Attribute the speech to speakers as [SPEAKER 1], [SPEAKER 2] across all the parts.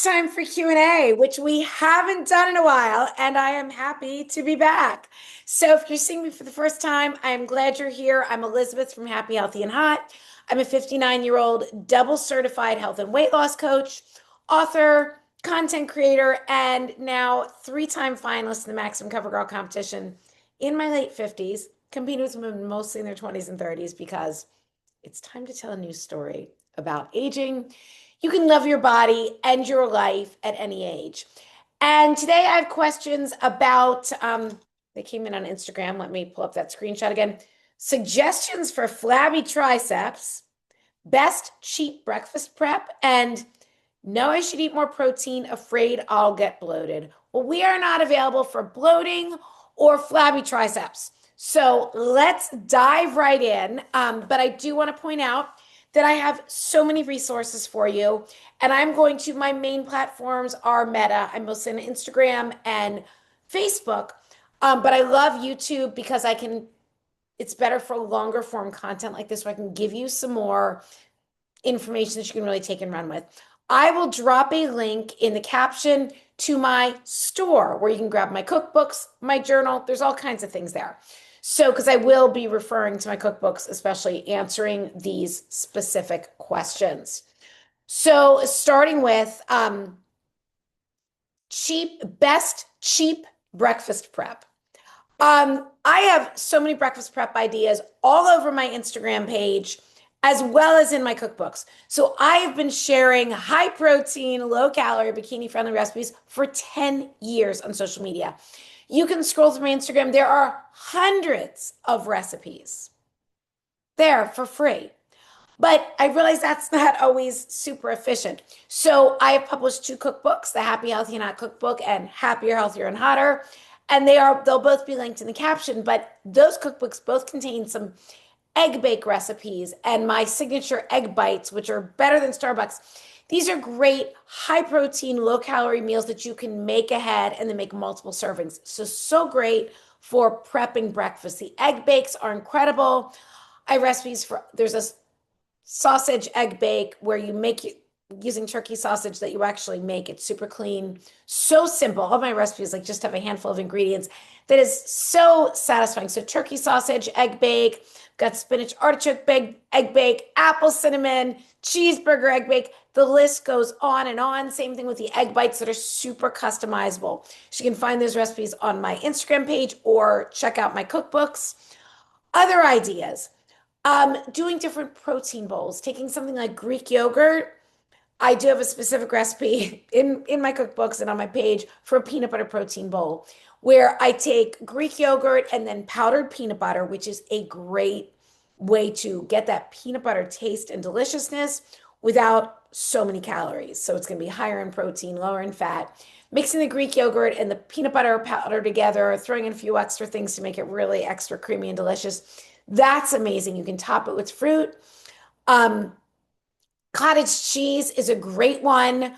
[SPEAKER 1] Time for Q&A, which we haven't done in a while, and I am happy to be back. So if you're seeing me for the first time, I'm glad you're here. I'm Elizabeth from Happy, Healthy, and Hot. I'm a 59-year-old double certified health and weight loss coach, author, content creator, and now three-time finalist in the Maximum Cover Girl competition in my late 50s, competing with women mostly in their 20s and 30s because it's time to tell a new story about aging. You can love your body and your life at any age. And today I have questions about, they came in on Instagram. Let me pull up that screenshot again. Suggestions for flabby triceps, best cheap breakfast prep, and know I should eat more protein, afraid I'll get bloated. Well, we are not available for bloating or flabby triceps. So let's dive right in. But I do want to point out that I have so many resources for you. And my main platforms are Meta. I'm mostly on Instagram and Facebook. But I love YouTube because it's better for longer form content like this, so I can give you some more information that you can really take and run with. I will drop a link in the caption to my store where you can grab my cookbooks, my journal. There's all kinds of things there. So, because I will be referring to my cookbooks, especially answering these specific questions. So, starting with best cheap breakfast prep. I have so many breakfast prep ideas all over my Instagram page, as well as in my cookbooks. So I've been sharing high protein, low calorie, bikini friendly recipes for 10 years on social media. You can scroll through my Instagram. There are hundreds of recipes there for free. But I realize that's not always super efficient. So I have published two cookbooks, the Happy, Healthy, and Hot cookbook and Happier, Healthier, and Hotter. And they'll both be linked in the caption, but those cookbooks both contain some egg bake recipes and my signature egg bites, which are better than Starbucks. These are great high protein, low calorie meals that you can make ahead and then make multiple servings. So great for prepping breakfast. The egg bakes are incredible. I have recipes there's a sausage egg bake where you make it using turkey sausage that you actually make. It's super clean, so simple. All my recipes just have a handful of ingredients that is so satisfying. So turkey sausage egg bake, got spinach artichoke egg bake, apple cinnamon, cheeseburger egg bake. The list goes on and on. Same thing with the egg bites that are super customizable. So you can find those recipes on my Instagram page or check out my cookbooks. Other ideas. Doing different protein bowls, taking something like Greek yogurt. I do have a specific recipe in my cookbooks and on my page for a peanut butter protein bowl where I take Greek yogurt and then powdered peanut butter, which is a great way to get that peanut butter taste and deliciousness without so many calories. So it's going to be higher in protein, lower in fat. Mixing the Greek yogurt and the peanut butter powder together, throwing in a few extra things to make it really extra creamy and delicious. That's amazing. You can top it with fruit. Cottage cheese is a great one.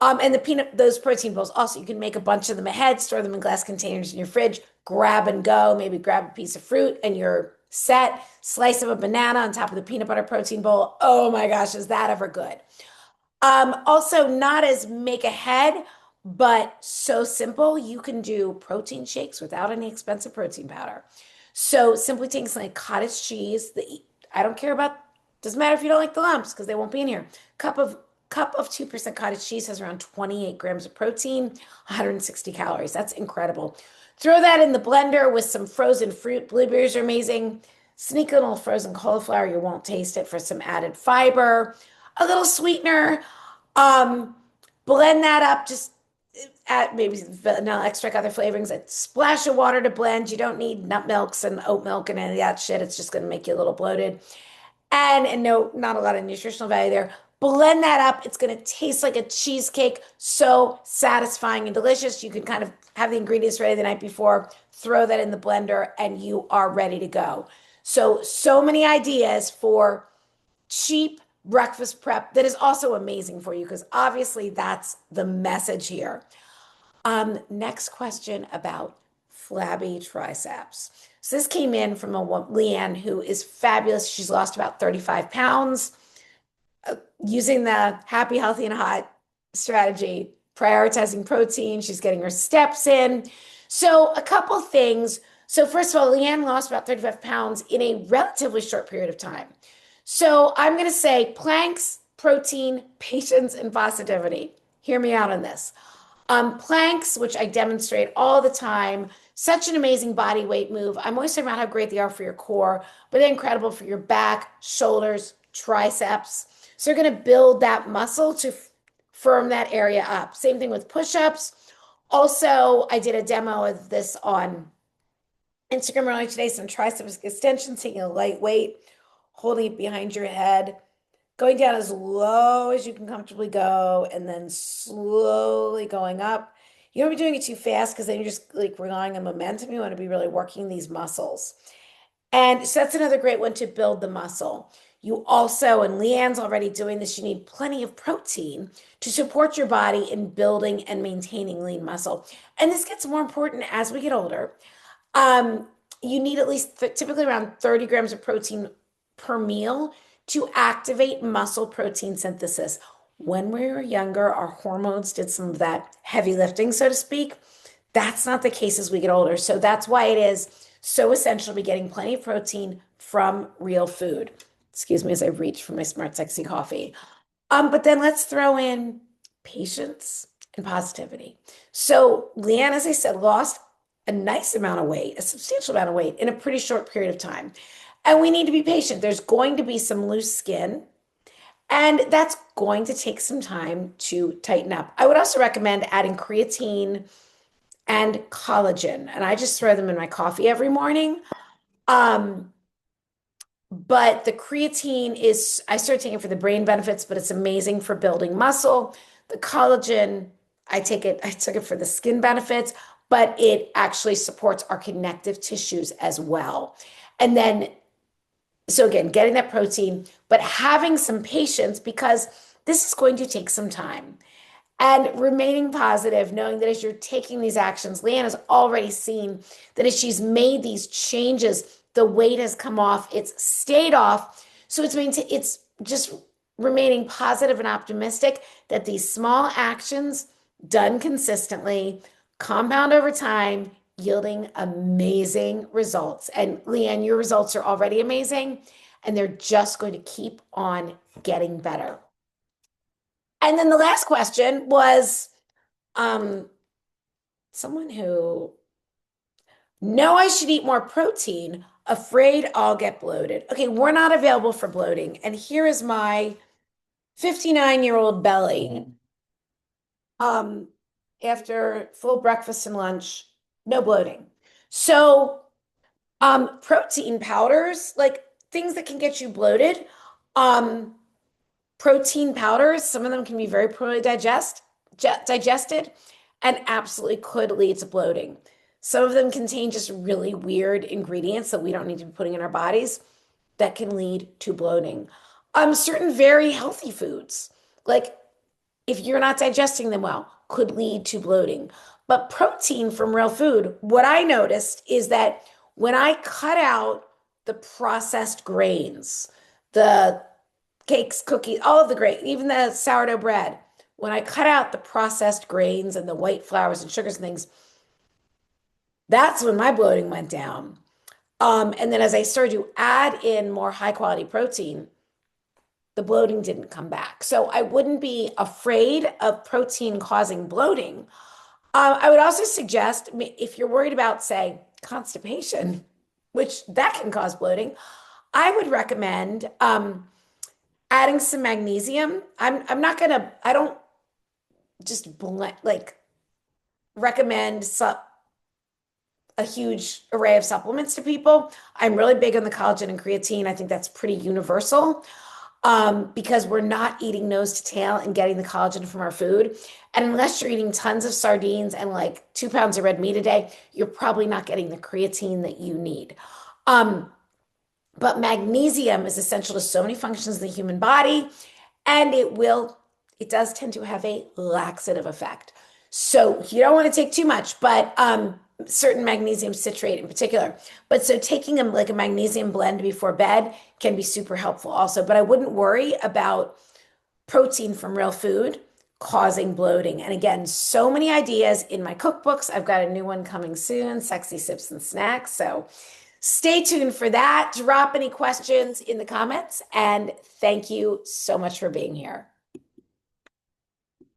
[SPEAKER 1] And those protein bowls also, you can make a bunch of them ahead, store them in glass containers in your fridge, grab and go, maybe grab a piece of fruit and you're set. Slice of a banana on top of the peanut butter protein bowl. Oh my gosh, is that ever good? Also, not as make ahead, but so simple. You can do protein shakes without any expensive protein powder. So simply taking something like cottage cheese, I don't care about, doesn't matter if you don't like the lumps because they won't be in here. Cup of 2% cottage cheese has around 28 grams of protein, 160 calories. That's incredible. Throw that in the blender with some frozen fruit. Blueberries are amazing. Sneak a little frozen cauliflower. You won't taste it for some added fiber. A little sweetener. Blend that up. Just add maybe vanilla extract, other flavorings. A splash of water to blend. You don't need nut milks and oat milk and any of that shit. It's just going to make you a little bloated. And no, not a lot of nutritional value there. Blend that up. It's going to taste like a cheesecake. So satisfying and delicious. You can kind of have the ingredients ready the night before, throw that in the blender, and you are ready to go. So many ideas for cheap breakfast prep that is also amazing for you because obviously that's the message here. Next question about flabby triceps. So this came in from Leanne, who is fabulous. She's lost about 35 pounds using the Happy, Healthy, and Hot strategy, prioritizing protein. She's getting her steps in. So, a couple things. So, first of all, Leanne lost about 35 pounds in a relatively short period of time. So, I'm going to say planks, protein, patience, and positivity. Hear me out on this. Planks, which I demonstrate all the time, such an amazing body weight move. I'm always talking about how great they are for your core, but they're incredible for your back, shoulders, triceps. So you're going to build that muscle to firm that area up. Same thing with push-ups. Also, I did a demo of this on Instagram earlier today, some triceps extensions, taking a light weight, holding it behind your head, going down as low as you can comfortably go, and then slowly going up. You don't be doing it too fast because then you're just like relying on momentum. You want to be really working these muscles. And so that's another great one to build the muscle. You also, and Leanne's already doing this, you need plenty of protein to support your body in building and maintaining lean muscle. And this gets more important as we get older. Um, you need at least typically around 30 grams of protein per meal to activate muscle protein synthesis. When we were younger, our hormones did some of that heavy lifting, so to speak. That's not the case as we get older. So that's why it is so essential to be getting plenty of protein from real food. Excuse me as I reach for my smart, sexy coffee. But then let's throw in patience and positivity. So Leanne, as I said, lost a nice amount of weight, a substantial amount of weight in a pretty short period of time. And we need to be patient. There's going to be some loose skin, and that's going to take some time to tighten up. I would also recommend adding creatine and collagen, and I just throw them in my coffee every morning. Um, but the creatine is, I started taking it for the brain benefits, but it's amazing for building muscle. The collagen, I took it for the skin benefits, but it actually supports our connective tissues as well. And then, so again, getting that protein, but having some patience because this is going to take some time. And remaining positive, knowing that as you're taking these actions, Leanne has already seen that as she's made these changes, the weight has come off, it's stayed off. So it's just remaining positive and optimistic that these small actions done consistently compound over time, yielding amazing results. And Leanne, your results are already amazing, and they're just going to keep on getting better. And then the last question was someone who, know I should eat more protein, afraid I'll get bloated. Okay, we're not available for bloating. And here is my 59-year-old belly. After full breakfast and lunch, no bloating. So, protein powders, like things that can get you bloated, protein powders, some of them can be very poorly digested and absolutely could lead to bloating. Some of them contain just really weird ingredients that we don't need to be putting in our bodies that can lead to bloating. Certain very healthy foods, like if you're not digesting them well, could lead to bloating. But protein from real food, what I noticed is that when I cut out the processed grains, the cakes, cookies, all of the grain, even the sourdough bread, when I cut out the processed grains and the white flours and sugars and things, that's when my bloating went down. And then as I started to add in more high quality protein, the bloating didn't come back. So I wouldn't be afraid of protein causing bloating. I would also suggest if you're worried about, say, constipation, which that can cause bloating, I would recommend adding some magnesium. I don't just recommend a huge array of supplements to people. I'm really big on the collagen and creatine. I think that's pretty universal. Because we're not eating nose to tail and getting the collagen from our food. And unless you're eating tons of sardines and like 2 pounds of red meat a day, you're probably not getting the creatine that you need. But magnesium is essential to so many functions of the human body, and it does tend to have a laxative effect. So you don't want to take too much, but certain magnesium citrate in particular. But so taking like a magnesium blend before bed can be super helpful also. But I wouldn't worry about protein from real food. causing bloating. And again, so many ideas in my cookbooks. I've got a new one coming soon, Sexy Sips and Snacks. So stay tuned for that. Drop any questions in the comments. And thank you so much for being here.